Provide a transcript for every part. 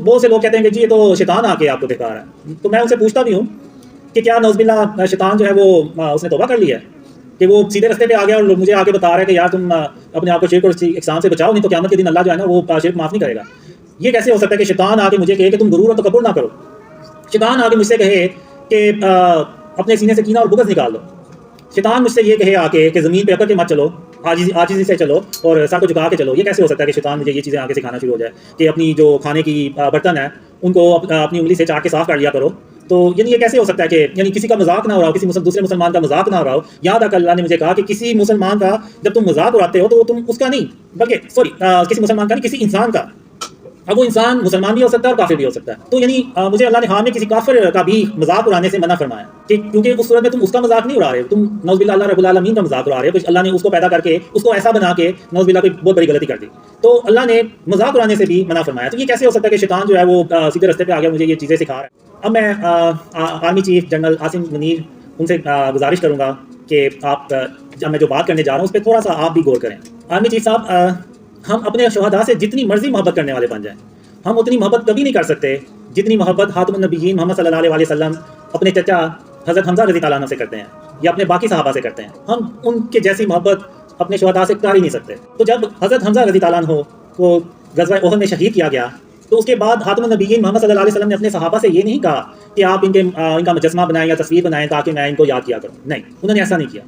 بہت سے لوگ کہتے ہیں کہ جی یہ تو شیطان آ کے آپ کو دکھا رہا ہے. تو میں ان سے پوچھتا بھی ہوں کہ کیا نعوذ باللہ شیطان جو ہے وہ اس نے توبہ کر لیا ہے کہ وہ سیدھے رستے پہ آ گیا اور مجھے آ کے بتا رہا ہے کہ یار تم اپنے آپ کو شرک اور احسان سے بچاؤ، نہیں تو قیامت کے دن اللہ جو ہے نا وہ شرک معاف نہیں کرے گا. یہ کیسے ہو سکتا ہے کہ شیطان آ کے مجھے کہے کہ تم غرور اور تکبر نہ کرو؟ شیطان آ کے مجھ سے کہے کہ اپنے سینے سے کینہ اور بغض نکال دو. شیطان مجھ سے یہ کہے آ کے کہ زمین پہ اکڑ کے مت چلو، عاجزی سے چلو اور سر کو جھکا کے چلو. یہ کیسے ہو سکتا ہے کہ شیطان مجھے یہ چیزیں آگے سکھانا شروع ہو جائے کہ اپنی جو کھانے کی برتن ہے ان کو اپنی انگلی سے چاٹ کے صاف کر لیا کرو؟ تو یعنی یہ کیسے ہو سکتا ہے کہ یعنی کسی کا مذاق نہ ہو رہا ہو، کسی دوسرے مسلمان کا مذاق نہ ہو رہا ہو؟ یہاں تک اللہ نے مجھے کہا کہ کسی مسلمان کا جب تم مذاق اڑاتے ہو تو تم اس کا نہیں بلکہ کسی مسلمان کا نہیں، کسی انسان کا. اب وہ انسان مسلمان بھی ہو سکتا ہے اور کافر بھی ہو سکتا ہے. تو یعنی مجھے اللہ نے حال میں کسی کافر کا بھی مذاق اڑانے سے منع فرمایا کہ کیونکہ اس صورت میں تم اس کا مذاق نہیں اڑا رہے ہو، تم نعوذ باللہ اللہ رب العالمین کا مذاق اڑا رہے ہو. کچھ اللہ نے اس کو پیدا کر کے اس کو ایسا بنا کے نعوذ باللہ کوئی بہت بڑی غلطی کر دی. تو اللہ نے مذاق اڑانے سے بھی منع فرمایا. تو یہ کیسے ہو سکتا ہے کہ شیطان جو ہے وہ سیدھے رستے پہ آ گیا مجھے یہ چیزیں سکھا رہا ہے؟ اب میں army chief general Asim Munir ان سے گزارش کروں گا کہ آپ جب میں جو بات کرنے جا رہا ہوں اس پہ تھوڑا سا آپ بھی غور کریں. آرمی چیف صاحب، ہم اپنے شہداء سے جتنی مرضی محبت کرنے والے بن جائیں، ہم اتنی محبت کبھی نہیں کر سکتے جتنی محبت خاتم النبیین محمد صلی اللہ علیہ وسلم اپنے چچا حضرت حمزہ رضی اللہ عنہ سے کرتے ہیں یا اپنے باقی صحابہ سے کرتے ہیں. ہم ان کے جیسی محبت اپنے شہداء سے کر ہی نہیں سکتے. تو جب حضرت حمزہ رضی اللہ عنہ کو غزوہ احد میں شہید کیا گیا تو اس کے بعد خاتم النبیین محمد صلی اللہ علیہ وسلم نے اپنے صحابہ سے یہ نہیں کہا کہ آپ ان کا مجسمہ بنائیں یا تصویر بنائیں تاکہ میں ان کو یاد کیا کروں. نہیں، انہوں نے ایسا نہیں کیا.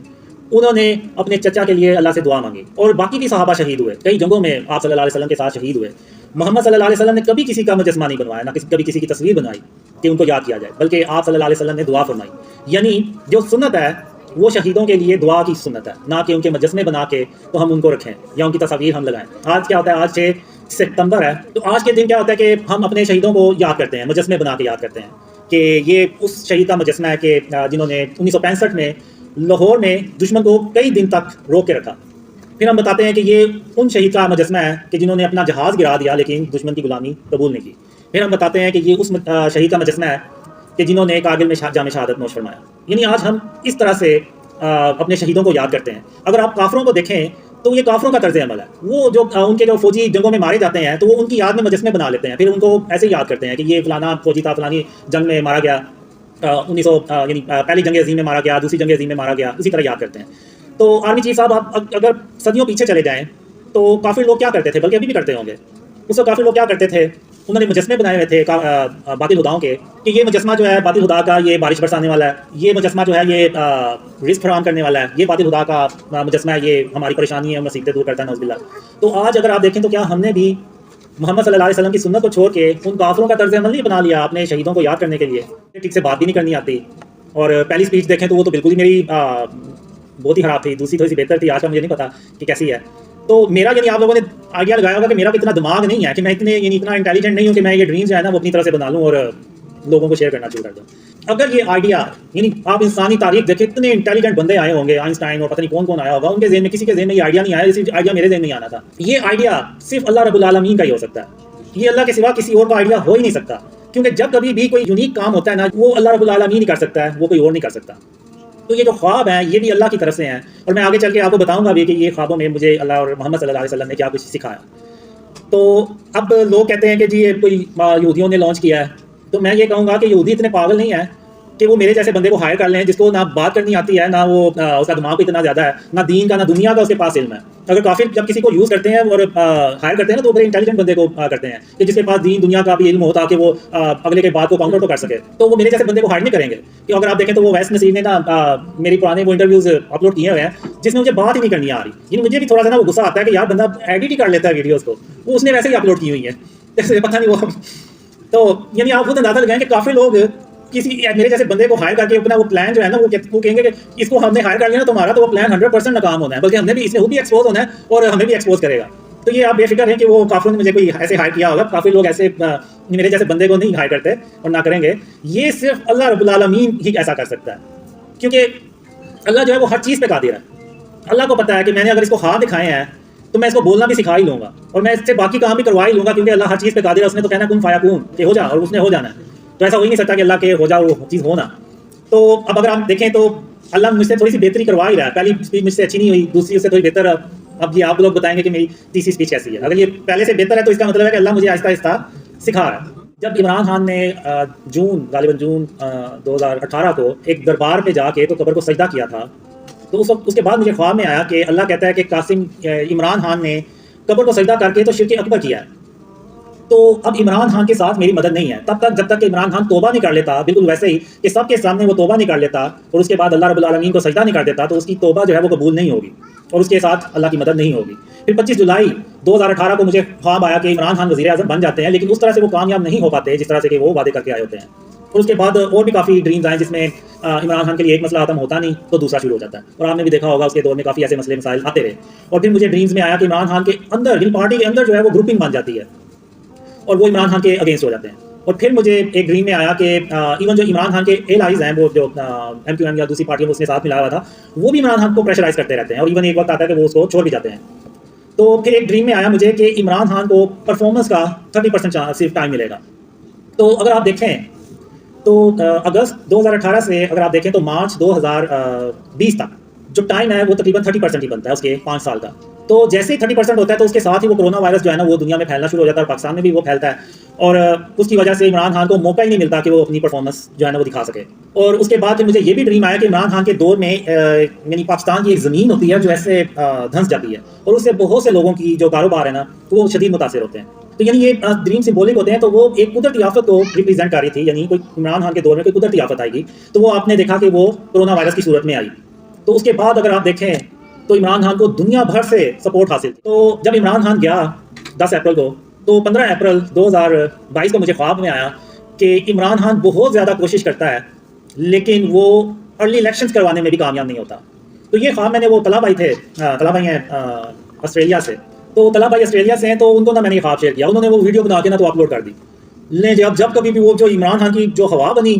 انہوں نے اپنے چچا کے لیے اللہ سے دعا مانگی. اور باقی بھی صحابہ شہید ہوئے، کئی جنگوں میں آپ صلی اللہ علیہ وسلم کے ساتھ شہید ہوئے. محمد صلی اللہ علیہ وسلم نے کبھی کسی کا مجسمہ نہیں بنوایا، نہ کبھی کسی کی تصویر بنوائی کہ ان کو یاد کیا جائے، بلکہ آپ صلی اللہ علیہ وسلم نے دعا فرمائی. یعنی جو سنت ہے وہ شہیدوں کے لیے دعا کی سنت ہے، نہ کہ ان کے مجسمے بنا کے تو ہم ان کو رکھیں یا ان کی تصاویر ہم لگائیں. آج کیا ہوتا ہے، آج 6 ستمبر ہے، تو آج کے دن کیا ہوتا ہے کہ ہم اپنے شہیدوں کو یاد کرتے ہیں، مجسمے بنا کے یاد کرتے ہیں کہ یہ اس شہید کا مجسمہ ہے کہ جنہوں نے 1965 میں لاہور میں دشمن کو کئی دن تک روک کے رکھا. پھر ہم بتاتے ہیں کہ یہ ان شہید کا مجسمہ ہے کہ جنہوں نے اپنا جہاز گرا دیا لیکن دشمن کی غلامی قبول نہیں کی. پھر ہم بتاتے ہیں کہ یہ اس شہید کا مجسمہ ہے کہ جنہوں نے کارگل میں جام شہادت نوش فرمایا. یعنی آج ہم اس طرح سے اپنے شہیدوں کو یاد کرتے ہیں. اگر آپ کافروں کو دیکھیں تو یہ کافروں کا طرز عمل ہے. وہ جو ان کے جو فوجی جنگوں میں مارے جاتے ہیں تو وہ ان کی یاد میں مجسمے بنا لیتے ہیں، پھر ان کو ایسے ہی یاد کرتے ہیں کہ یہ فلانا فوجی تھا، فلانی جنگ میں مارا گیا، 1900 یعنی پہلی جنگ عظیم میں مارا گیا، دوسری جنگ عظیم میں مارا گیا، اسی طرح یاد کرتے ہیں. تو آرمی چیف صاحب، آپ اگر صدیوں پیچھے چلے جائیں تو کافر لوگ کیا کرتے تھے، بلکہ ابھی بھی کرتے ہوں گے. اس وقت کافر لوگ کیا کرتے تھے، انہوں نے مجسمے بنائے ہوئے تھے باطل خداؤں کے کہ یہ مجسمہ جو ہے باطل خدا کا یہ بارش برسانے والا ہے، یہ مجسمہ جو ہے یہ رزق فراہم کرنے والا ہے، یہ باطل خدا کا مجسمہ ہے، یہ ہماری پریشانی ہے، مصیبتیں دور کرتا ہے نعوذ باللہ. تو آج اگر آپ دیکھیں تو کیا ہم نے بھی محمد صلی اللہ علیہ وسلم کی سنت کو چھوڑ کے ان کافروں کا طرز عمل نہیں بنا لیا اپنے شہیدوں کو یاد کرنے کے لیے؟ ٹھیک سے بات بھی نہیں کرنی آتی. اور پہلی اسپیچ دیکھیں تو وہ تو بالکل ہی میری بہت ہی خراب تھی، دوسری تھوڑی سی بہتر تھی، آج کا مجھے نہیں پتا کہ کیسی ہے. تو میرا یعنی آپ لوگوں نے آئیڈیا لگایا ہوگا کہ میرا اتنا دماغ نہیں ہے کہ میں اتنا انٹیلیجنٹ نہیں ہوں کہ میں یہ ڈریمز جو ہے نا وہ اپنی طرح سے بنا لوں اور لوگوں کو شیئر کرنا شروع کر دوں. اگر یہ آئیڈیا یعنی آپ انسانی تاریخ دیکھیں، اتنے انٹیلیجنٹ بندے آئے ہوں گے، آئنسٹائن اور پتہ نہیں کون کون آیا ہوگا، ان کے ذہن میں کسی کے ذہن میں یہ آئیڈیا نہیں آیا، صرف آئیڈیا میرے ذہن میں آنا تھا. یہ آئیڈیا صرف اللہ رب العالمین کا ہی ہو سکتا ہے. یہ اللہ کے سوا کسی اور کا آئیڈیا ہو ہی نہیں سکتا، کیونکہ جب کبھی بھی کوئی یونیک کام ہوتا ہے نا وہ اللہ رب العالمین ہی کر سکتا ہے، وہ کوئی اور نہیں کر سکتا. تو یہ جو خواب ہیں یہ بھی اللہ کی طرف سے ہیں، اور میں آگے چل کے آپ کو بتاؤں گا بھی کہ یہ خوابوں میں مجھے اللہ اور محمد صلی اللہ علیہ وسلم نے کیا کچھ سکھایا. تو اب لوگ کہتے ہیں کہ جی یہ کوئی یہودیوں نے لانچ کیا ہے. تو میں یہ کہوں گا کہ یہودی اتنے پاگل نہیں ہیں کہ وہ میرے جیسے بندے کو ہائر کر لیں جس کو نہ بات کرنی آتی ہے، نہ وہ اس کا دماغ اتنا زیادہ ہے، نہ دین کا نہ دنیا کا اس کے پاس علم ہے. اگر کافر جب کسی کو یوز کرتے ہیں اور ہائر کرتے ہیں نا تو بڑے انٹیلیجنٹ بندے کو کرتے ہیں کہ جس کے پاس دین دنیا کا بھی علم ہو تاکہ وہ اگلے کے بات کو کاؤنٹر تو کر سکے. تو وہ میرے جیسے بندے کو ہائر نہیں کریں گے. کہ اگر آپ دیکھیں تو وہ ویس نصیر نے نا میری پرانے وہ انٹرویوز اپلوڈ کیے ہوئے ہیں جس میں مجھے بات ہی نہیں کرنی آ رہی. یعنی مجھے بھی تھوڑا سا نا وہ غصہ آتا ہے کہ یار بندہ ایڈٹ ہی کر لیتا ہے ویڈیوز کو، وہ اس نے ویسے ہی اپلوڈ کی ہوئی ہے، جیسے پتہ نہیں وہ. تو یعنی آپ خود اندازہ لگائیں کہ کافی لوگ کسی میرے جیسے بندے کو ہائر کر کے اپنا وہ پلان جو ہے نا وہ کہیں گے کہ اس کو ہم نے ہائر کر لیا نا تو ہمارا تو وہ پلان 100% ناکام ہونا ہے، بلکہ ہم نے بھی اس میں وہ بھی ایکسپوز ہونا ہے اور ہمیں بھی ایکسپوز کرے گا. تو یہ آپ بے فکر ہیں کہ وہ کافروں نے مجھے کوئی ایسے ہائر کیا ہوگا. کافی لوگ ایسے میرے جیسے بندے کو نہیں ہائر کرتے اور نہ کریں گے. یہ صرف اللہ رب العالمین ہی ایسا کر سکتا ہے، کیونکہ اللہ جو ہے وہ ہر چیز پہ قادر ہے. اللہ کو پتہ ہے کہ میں نے اگر اس کو ہاتھ دکھائے ہیں تو میں اس کو بولنا بھی سکھا ہی لوں گا اور میں اس سے باقی کام بھی کروا ہی لوں گا، کیونکہ اللہ ہر چیز پہ قادر ہے. اس نے تو کہنا کن فیکون کہ ہو جا، اور اس نے ہو جانا ہے. تو ایسا ہو ہی نہیں سکتا کہ اللہ کے ہو جا وہ چیز ہونا. تو اب اگر آپ دیکھیں تو اللہ مجھ سے تھوڑی سی بہتری کروا ہی رہا ہے. پہلی اسپیچ مجھ سے اچھی نہیں ہوئی، دوسری اس سے تھوڑی بہتر. اب یہ آپ لوگ بتائیں گے کہ میری تیسری اسپیچ کیسی ہے. اگر یہ پہلے سے بہتر ہے تو اس کا مطلب ہے کہ اللہ مجھے آہستہ آہستہ سکھا رہا ہے. جب عمران خان نے غالباً جون 2018 کو ایک دربار پہ جا کے تو قبر کو سجدہ کیا تھا، تو اس وقت اس کے بعد مجھے خواب میں آیا کہ اللہ کہتا ہے کہ عمران خان نے قبر کو سجدہ کر کے تو شرک اکبر کیا ہے، تو اب عمران خان کے ساتھ میری مدد نہیں ہے تب تک جب تک کہ عمران خان توبہ نہیں کر لیتا، بالکل ویسے ہی کہ سب کے سامنے وہ توبہ نہیں کر لیتا اور اس کے بعد اللہ رب العالمین کو سجدہ نہیں کر دیتا، تو اس کی توبہ جو ہے وہ قبول نہیں ہوگی اور اس کے ساتھ اللہ کی مدد نہیں ہوگی۔ پھر 25 جولائی 2018 کو مجھے خواب آیا کہ عمران خان وزیر اعظم بن جاتے ہیں، لیکن اس طرح سے وہ کامیاب نہیں ہو پاتے جس طرح سے کہ وہ وعدے کر کے آئے ہوتے ہیں، اور اس کے بعد اور بھی کافی ڈریمز آئے جس میں عمران خان کے لیے ایک مسئلہ ختم ہوتا نہیں تو دوسرا شروع ہو جاتا ہے، اور آپ نے بھی دیکھا ہوگا اس کے دور میں کافی ایسے مسئلے مسائل آتے رہے، اور پھر مجھے ڈریمز میں آیا کہ عمران خان کے اندر پارٹی کے اندر جو ہے وہ گروپنگ بن جاتی ہے اور وہ عمران خان کے اگینسٹ ہو جاتے ہیں، اور پھر مجھے ایک ڈریم میں آیا کہ ایون جو عمران خان کے ایلائز ہیں وہ جو MQM یا دوسری پارٹیوں میں اس نے ساتھ ملا ہوا تھا وہ بھی عمران خان کو پریشرائز کرتے رہتے ہیں، اور ایون ایک وقت آتا ہے کہ وہ اس کو چھوڑ بھی جاتے ہیں۔ تو پھر ایک ڈریم میں آیا مجھے کہ عمران خان کو پرفارمنس کا 30% صرف ٹائم ملے گا، تو اگر آپ دیکھیں تو اگست 2018 سے اگر آپ دیکھیں تو مارچ 2020 تک جو ٹائم ہے وہ تقریباً 30% ہی بنتا ہے اس کے 5 سال کا، تو جیسے ہی 30% ہوتا ہے تو اس کے ساتھ ہی وہ کرونا وائرس جو ہے نا وہ دنیا میں پھیلنا شروع ہو جاتا ہے اور پاکستان میں بھی وہ پھیلتا ہے، اور اس کی وجہ سے عمران خان کو موقع ہی نہیں ملتا کہ وہ اپنی پرفارمنس جو ہے نا وہ دکھا سکے۔ اور اس کے بعد مجھے یہ بھی ڈریم آیا کہ عمران خان کے دور میں یعنی پاکستان کی ایک زمین ہوتی ہے جو ایسے دھنس جاتی ہے اور اس سے بہت سے لوگوں کی جو کاروبار ہے نا وہ شدید متاثر ہوتے ہیں، تو یعنی یہ ڈریم سمبولک ہوتے ہیں، تو وہ ایک قدرتی آفت کو ریپرزینٹ کر رہی تھی، یعنی کوئی عمران خان کے دور میں کوئی قدرتی آفت آئے گی تو وہ آپ نے دیکھا کہ وہ کرونا وائرس کی صورت میں آئی، تو اس کے بعد اگر آپ دیکھیں تو عمران خان کو دنیا بھر سے سپورٹ حاصل تھی۔ تو جب عمران خان گیا 10 اپریل کو تو 15 اپریل 2022 کو مجھے خواب میں آیا کہ عمران خان بہت زیادہ کوشش کرتا ہے لیکن وہ ارلی الیکشنز کروانے میں بھی کامیاب نہیں ہوتا، تو یہ خواب میں نے وہ طلحہ بھائی تھے، طلحہ بھائی ہیں آسٹریلیا سے، تو طلحہ بھائی آسٹریلیا سے ہیں تو ان کو نا میں نے خواب شیئر کیا، انہوں نے وہ ویڈیو بنا کے نا تو اپلوڈ کر دی، لیکن جب کبھی بھی وہ جو عمران خان کی جو ہوا بنی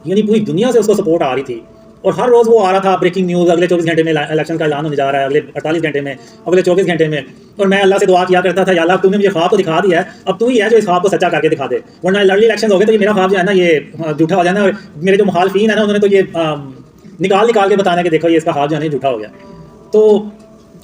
یعنی پوری دنیا سے اس کو سپورٹ آ رہی تھی، اور ہر روز وہ آ رہا تھا بریکنگ نیوز، اگلے 24 گھنٹے میں الیکشن کا اعلان ہونے جا رہا ہے، اگلے 48 گھنٹے میں، اگلے 24 گھنٹے میں، اور میں اللہ سے دعا کیا کرتا تھا یا اللہ تو نے مجھے خواب تو دکھا دیا ہے، اب تو ہی ہے جو اس خواب کو سچا کر کے دکھا دے، ورنہ ارلی الیکشن ہو گئے تو یہ میرا خواب جو ہے نا یہ جھوٹا ہو جانا، اور میرے جو مخالفین ہیں نا انہوں نے تو یہ نکال کے بتانا کہ دیکھو یہ اس کا خواب جو ہے جھوٹا ہو گیا۔ تو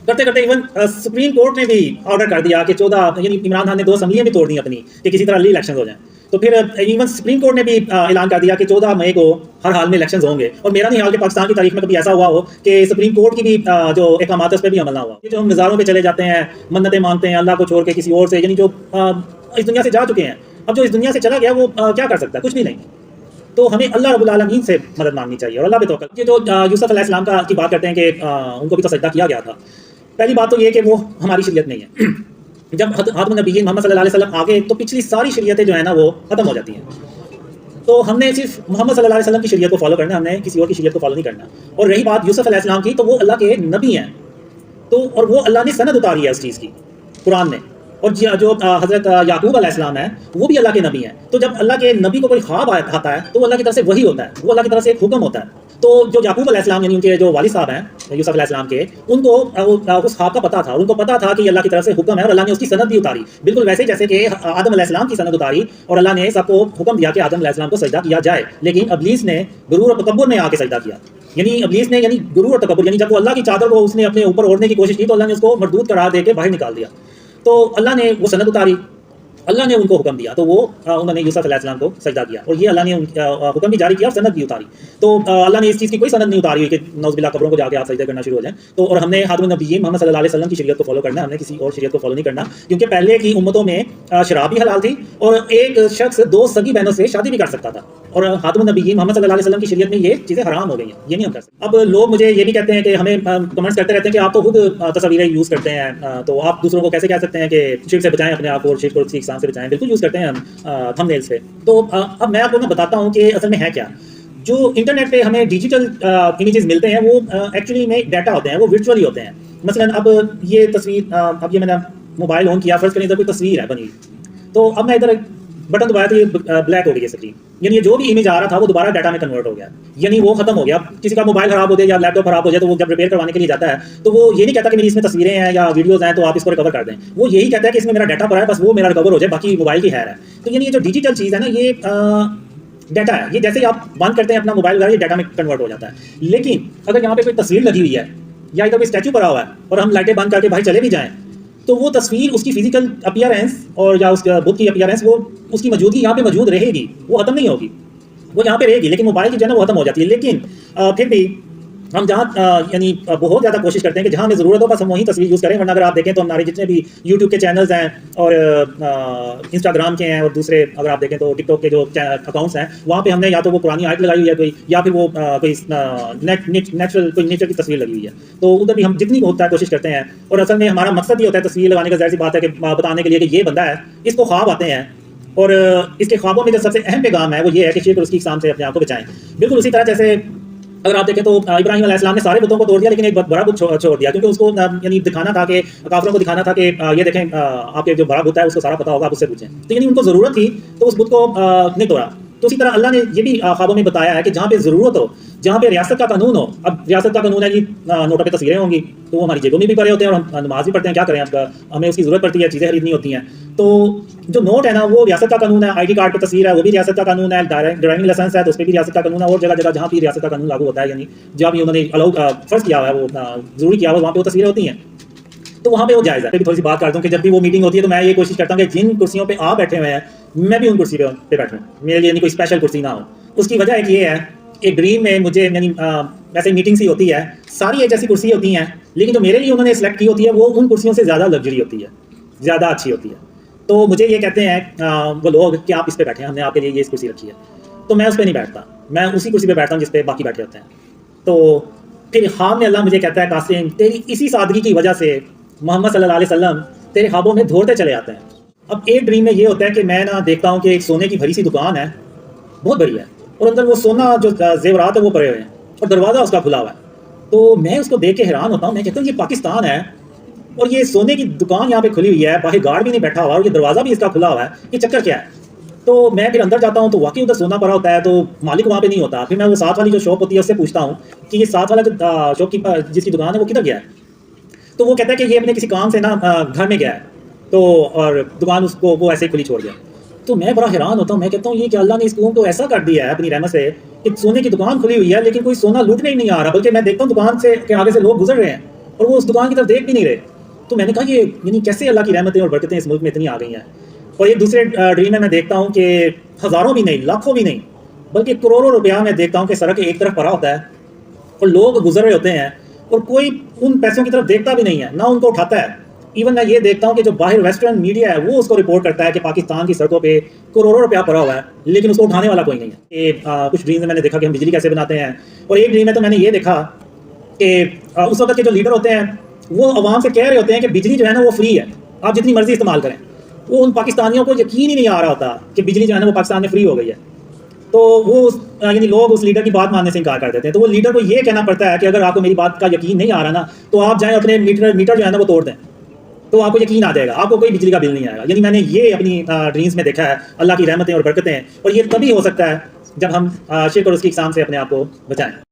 کرتے کرتے ایون سپریم کورٹ نے بھی آرڈر کر دیا کہ 14 یعنی عمران خان نے 2 اسمبلیاں بھی توڑ دی اپنی کہ کسی طرح ارلی الیکشن ہو جائیں، تو پھر ایون سپریم کورٹ نے بھی اعلان کر دیا کہ 14 مئی کو ہر حال میں الیکشنز ہوں گے، اور میرا نہیں حال کہ پاکستان کی تاریخ میں کبھی ایسا ہوا ہو کہ سپریم کورٹ کی بھی جو احکامات اس پہ بھی عمل نہ ہوا۔ یہ جو ہم مزاروں پہ چلے جاتے ہیں، منتیں مانگتے ہیں اللہ کو چھوڑ کے کسی اور سے، یعنی جو اس دنیا سے جا چکے ہیں، اب جو اس دنیا سے چلا گیا وہ کیا کر سکتا ہے؟ کچھ بھی نہیں، تو ہمیں اللہ رب العالمین سے مدد مانگنی چاہیے اور اللہ پہ توکل۔ یہ جو یوسف علیہ السلام کی بات کرتے ہیں کہ ان کو بھی تو سجدہ کیا گیا تھا، پہلی بات تو یہ کہ وہ ہماری شریعت نہیں ہے، جب خاتم النبیین محمد صلی اللہ علیہ وسلم آگے تو پچھلی ساری شریعتیں جو ہے نا وہ ختم ہو جاتی ہیں، تو ہم نے صرف محمد صلی اللہ علیہ وسلم کی شریعت کو فالو کرنا ہے، ہم نے کسی اور کی شریعت کو فالو نہیں کرنا۔ اور رہی بات یوسف علیہ السلام کی، تو وہ اللہ کے نبی ہیں، تو اور وہ اللہ نے سند اتاری ہے اس چیز کی قرآن نے، اور جو حضرت یعقوب علیہ السلام ہیں وہ بھی اللہ کے نبی ہیں، تو جب اللہ کے نبی کو کوئی خواب آتا ہے تو وہ اللہ کی طرف سے وحی ہوتا ہے، وہ اللہ کی طرف سے ایک حکم ہوتا ہے، تو جو یعقوب علیہ السلام یعنی ان کے جو والد صاحب ہیں یوسف علیہ السلام کے، ان کو اس خواب کا پتہ تھا، ان کو پتہ تھا کہ یہ اللہ کی طرف سے حکم ہے، اور اللہ نے اس کی سند بھی اتاری، بالکل ویسے جیسے کہ آدم علیہ السلام کی سند اتاری اور اللہ نے سب کو حکم دیا کہ آدم علیہ السلام کو سجدہ کیا جائے، لیکن ابلیس نے غرور اور تکبر میں آ کے سجدہ کیا، یعنی ابلیس نے یعنی غرور اور تکبر، یعنی جب وہ اللہ کی چادر کو اس نے اپنے اوپر اوڑھنے کی کوشش کی تو اللہ نے اس کو مردود قرار دے کے باہر نکال دیا، تو اللہ نے وہ سند اتاری، اللہ نے ان کو حکم دیا، تو وہ انہوں نے یوسف علیہ السلام کو سجدہ کیا، اور یہ اللہ نے حکم بھی جاری کیا اور سند بھی اتاری، تو اللہ نے اس چیز کی کوئی سند نہیں اتاری کہ نعوذ باللہ قبروں کو جا کے آپ سجدہ کرنا شروع ہو جائیں، تو اور ہم نے خاتم النبیین محمد صلی اللہ علیہ وسلم کی شریعت کو فالو کرنا ہے، ہم نے کسی اور شریعت کو فالو نہیں کرنا، کیونکہ پہلے کی امتوں میں شراب بھی حلال تھی اور ایک شخص 2 سگی بہنوں سے شادی بھی کر سکتا تھا، اور خاتم النبیین محمد صلی اللہ علیہ وسلم کی شریعت میں یہ چیزیں حرام ہو گئی ہیں، یہ نہیں ہم کر سکتے۔ اب لوگ مجھے یہ بھی کہتے ہیں کہ ہمیں کمنٹس کرتے رہتے ہیں کہ آپ تو خود تصاویریں یوز کرتے ہیں، تو آپ دوسروں کو کیسے کہہ سکتے ہیں کہ شرک سے بچائیں اپنے آپ کو اور شرک اور اس کی اقسام سے بچائیں؟ بالکل یوز کرتے ہیں ہم تھم نیل سے۔ تو اب میں آپ کو بتاتا ہوں کہ اصل میں ہے کیا۔ جو انٹرنیٹ پہ ہمیں ڈیجیٹل امیجز ملتے ہیں وہ ایکچولی میں ڈیٹا ہوتے ہیں، وہ ورچولی ہوتے ہیں۔ مثلا اب یہ تصویر، اب یہ میں نے موبائل آن کیا، فرض کریں ادھر کوئی تصویر ہے بنی، تو اب میں ادھر بٹن دبایا تو یہ بلیک ہو گئی ہے اسکرین، یعنی یہ جو بھی امیج آ رہا تھا وہ دوبارہ ڈیٹا میں کنورٹ ہو گیا، یعنی وہ ختم ہو گیا۔ کسی کا موبائل خراب ہو جائے یا لیپ ٹاپ خراب ہو جائے تو وہ جب ریپیئر کروانے کے لیے جاتا ہے تو وہ یہ نہیں کہتا کہ میری اس میں تصویریں ہیں یا ویڈیوز ہیں تو آپ اس کو ریکور کر دیں، وہ یہی کہتا ہے کہ اس میں میرا ڈیٹا پڑا ہے، بس وہ میرا ریکور ہو جائے، باقی موبائل کی خیر ہے۔ تو یعنی یہ جو ڈیجیٹل چیز ہے نا، یہ ڈیٹا ہے، یہ جیسے ہی آپ بند کرتے ہیں اپنا موبائل وغیرہ، یہ ڈیٹا میں کنورٹ ہو جاتا ہے۔ لیکن اگر یہاں پہ کوئی تصویر لگی ہوئی ہے یا ادھر کوئی اسٹیچو پڑا ہوا ہے اور ہم لائٹیں بند کر کے باہر چلے بھی جائیں تو وہ تصویر اس کی فزیکل اپیئرنس اور یا اس بت کی اپیئرنس وہ اس کی موجودگی یہاں پہ موجود رہے گی، وہ ختم نہیں ہوگی، وہ یہاں پہ رہے گی، لیکن موبائل کی جو ہے نا وہ ختم ہو جاتی ہے. لیکن پھر بھی ہم جہاں یعنی بہت زیادہ کوشش کرتے ہیں کہ جہاں ہمیں ضرورت ہو بس ہم وہیں تصویر یوز کریں. ورنہ اگر آپ دیکھیں تو ہمارے جتنے بھی یوٹیوب کے چینلز ہیں اور انسٹاگرام کے ہیں اور دوسرے اگر آپ دیکھیں تو ٹک ٹاک کے جو اکاؤنٹس ہیں وہاں پہ ہم نے یا تو وہ پرانی آیت لگائی ہوئی ہے کوئی، یا پھر وہ کوئی نیچر کی تصویر لگی ہوئی ہے. تو ادھر بھی ہم جتنی ہوتا ہے کوشش کرتے ہیں. اور اصل میں ہمارا مقصد یہ ہوتا ہے تصویر لگانے کا، ظاہر سی بات ہے کہ بتانے کے لیے کہ یہ بندہ ہے، اس کو خواب آتے ہیں، اور اس کے خوابوں میں جو سب سے اہم پیغام ہے وہ یہ ہے کہ شرک اور اس کی اقسام سے اپنے آپ کو بچائیں. بالکل اسی طرح جیسے اگر آپ دیکھیں تو ابراہیم علیہ السلام نے سارے بتوں کو توڑ دیا لیکن ایک بڑا بت چھوڑ دیا، کیونکہ اس کو یعنی دکھانا تھا کہ کافروں کو دکھانا تھا کہ یہ دیکھیں آپ کے جو بڑا بت ہے اس کو سارا پتا ہوگا، آپ اس سے پوچھیں. تو یعنی ان کو ضرورت تھی تو اس بت کو نہیں توڑا. تو اسی طرح اللہ نے یہ بھی خوابوں میں بتایا ہے کہ جہاں پہ ضرورت ہو، جہاں پہ ریاست کا قانون ہو. اب ریاست کا قانون ہے جی نوٹوں پہ تصویریں ہوں گی تو وہ ہماری جیبوں میں بھی پڑے ہوتے ہیں اور ہم نماز بھی پڑھتے ہیں، کیا کریں اب ہمیں اس کی ضرورت پڑتی ہے، چیزیں خریدنی ہوتی ہیں. تو جو نوٹ ہے نا وہ ریاست کا قانون ہے، آئی ڈی کارڈ پہ تصویر ہے وہ بھی ریاست کا قانون ہے، ڈرائیونگ لائسنس ہے تو اس پہ بھی ریاست کا قانون ہے، اور جگہ جگہ جہاں بھی ریاست کا قانون لاگو ہوتا ہے یعنی جہاں بھی انہوں نے فرض کیا ہوا ہے وہ ضروری کیا ہوا ہے وہاں پہ وہ تصویریں ہوتی ہیں تو وہاں پہ وہ جائز ہے. پھر تھوڑی سی بات کر دوں کہ جب بھی وہ میٹنگ ہوتی ہے تو میں یہ کوشش کرتا ہوں کہ جن کرسیوں پہ آپ بیٹھے ہوئے ہیں میں بھی ان کرسی پہ بیٹھوں، میرے لیے کوئی اسپیشل کرسی نہ ہو. اس کی وجہ ایک یہ ہے کہ ڈریم میں مجھے یعنی ویسے میٹنگ سی ہوتی ہے، ساری ایک جیسی کرسی ہوتی ہیں، لیکن جو میرے لیے انہوں نے سلیکٹ کی ہوتی ہے وہ ان کرسیوں سے زیادہ لگژری ہوتی ہے، زیادہ اچھی ہوتی ہے. تو مجھے یہ کہتے ہیں وہ لوگ کہ آپ اس پہ بیٹھیں، ہم نے آپ کے لیے یہ کرسی رکھی ہے. تو میں اس پہ نہیں بیٹھتا، میں اسی کرسی پہ بیٹھتا ہوں جس پہ باقی بیٹھے ہوتے ہیں. تو پھر خواب میں اللہ مجھے کہتا ہے قاسم تیری اسی سادگی کی وجہ سے محمد صلی اللہ علیہ وسلم تیرے خوابوں میں دھوڑتے چلے آتے ہیں. اب ایک ڈریم میں یہ ہوتا ہے کہ میں نا دیکھتا ہوں کہ ایک سونے کی بھری سی دکان ہے، بہت بڑی ہے، اور اندر وہ سونا جو زیورات ہے وہ پڑے ہوئے ہیں اور دروازہ اس کا کھلا ہوا ہے. تو میں اس کو دیکھ کے حیران ہوتا ہوں، میں کہتا ہوں یہ پاکستان ہے اور یہ سونے کی دکان یہاں پہ کھلی ہوئی ہے، باہر گارڈ بھی نہیں بیٹھا ہوا اور یہ دروازہ بھی اس کا کھلا ہوا ہے، یہ چکر کیا ہے؟ تو میں پھر اندر جاتا ہوں تو واقعی ادھر سونا پڑا ہوتا ہے، تو مالک وہاں پہ نہیں ہوتا. پھر میں وہ ساتھ والی جو شاپ ہوتی ہے اس سے پوچھتا ہوں کہ یہ ساتھ والا جو شاپ کیپر جس کی دکان ہے وہ کدھر گیا ہے؟ تو وہ کہتا ہے کہ یہ اپنے کسی کام سے نا گھر میں گیا ہے تو اور دکان اس کو وہ ایسے ہی کھلی چھوڑ گیا. تو میں بڑا حیران ہوتا ہوں، میں کہتا ہوں یہ کہ اللہ نے اس قوم کو ایسا کر دیا ہے اپنی رحمت سے کہ سونے کی دکان کھلی ہوئی ہے لیکن کوئی سونا لوٹنے ہی نہیں آ رہا، بلکہ میں دیکھتا ہوں دکان سے کے آگے سے لوگ گزر رہے ہیں اور وہ اس دکان کی طرف دیکھ بھی نہیں رہے. تو میں نے کہا یہ یعنی کیسے اللہ کی رحمتیں اور برکتیں اس ملک میں اتنی آ گئی ہیں. اور ایک دوسرے ڈریم میں دیکھتا ہوں کہ ہزاروں بھی نہیں، لاکھوں بھی نہیں، بلکہ کروڑوں روپیہ میں دیکھتا ہوں کہ سڑک ایک طرف پڑا ہوتا ہے اور لوگ گزر رہے ہوتے ہیں اور کوئی ان پیسوں کی طرف دیکھتا بھی نہیں ہے، نہ ان کو اٹھاتا ہے. ایون میں یہ دیکھتا ہوں کہ جو باہر ویسٹرن میڈیا ہے وہ اس کو رپورٹ کرتا ہے کہ پاکستان کی سڑکوں پہ کروڑوں روپیہ پڑا ہوا ہے لیکن اس کو اٹھانے والا کوئی نہیں ہے. کچھ ڈریم میں نے دیکھا کہ ہم بجلی کیسے بناتے ہیں، اور ایک ڈریم میں تو میں نے یہ دیکھا کہ اس وقت کے جو لیڈر ہوتے ہیں وہ عوام سے کہہ رہے ہوتے ہیں کہ بجلی جو ہے نا وہ فری ہے، آپ جتنی مرضی استعمال کریں. وہ ان پاکستانیوں کو یقین ہی نہیں آ رہا ہوتا کہ بجلی جو ہے نا وہ پاکستان میں فری ہو گئی ہے. تو وہ یعنی لوگ اس لیڈر کی بات ماننے سے انکار کر دیتے ہیں. تو وہ لیڈر کو یہ کہنا پڑتا ہے کہ اگر آپ کو میری بات کا یقین نہیں آ رہا نا تو آپ جائیں اپنے میٹر جو ہے نا وہ توڑ دیں تو آپ کو یقین آ جائے گا، آپ کو کوئی بجلی کا بل نہیں آئے گا. یعنی میں نے یہ اپنی ڈریمز میں دیکھا ہے اللہ کی رحمتیں اور برکتیں، اور یہ تبھی ہو سکتا ہے جب ہم شرک اور اس کی اقسام سے اپنے آپ کو بچائیں.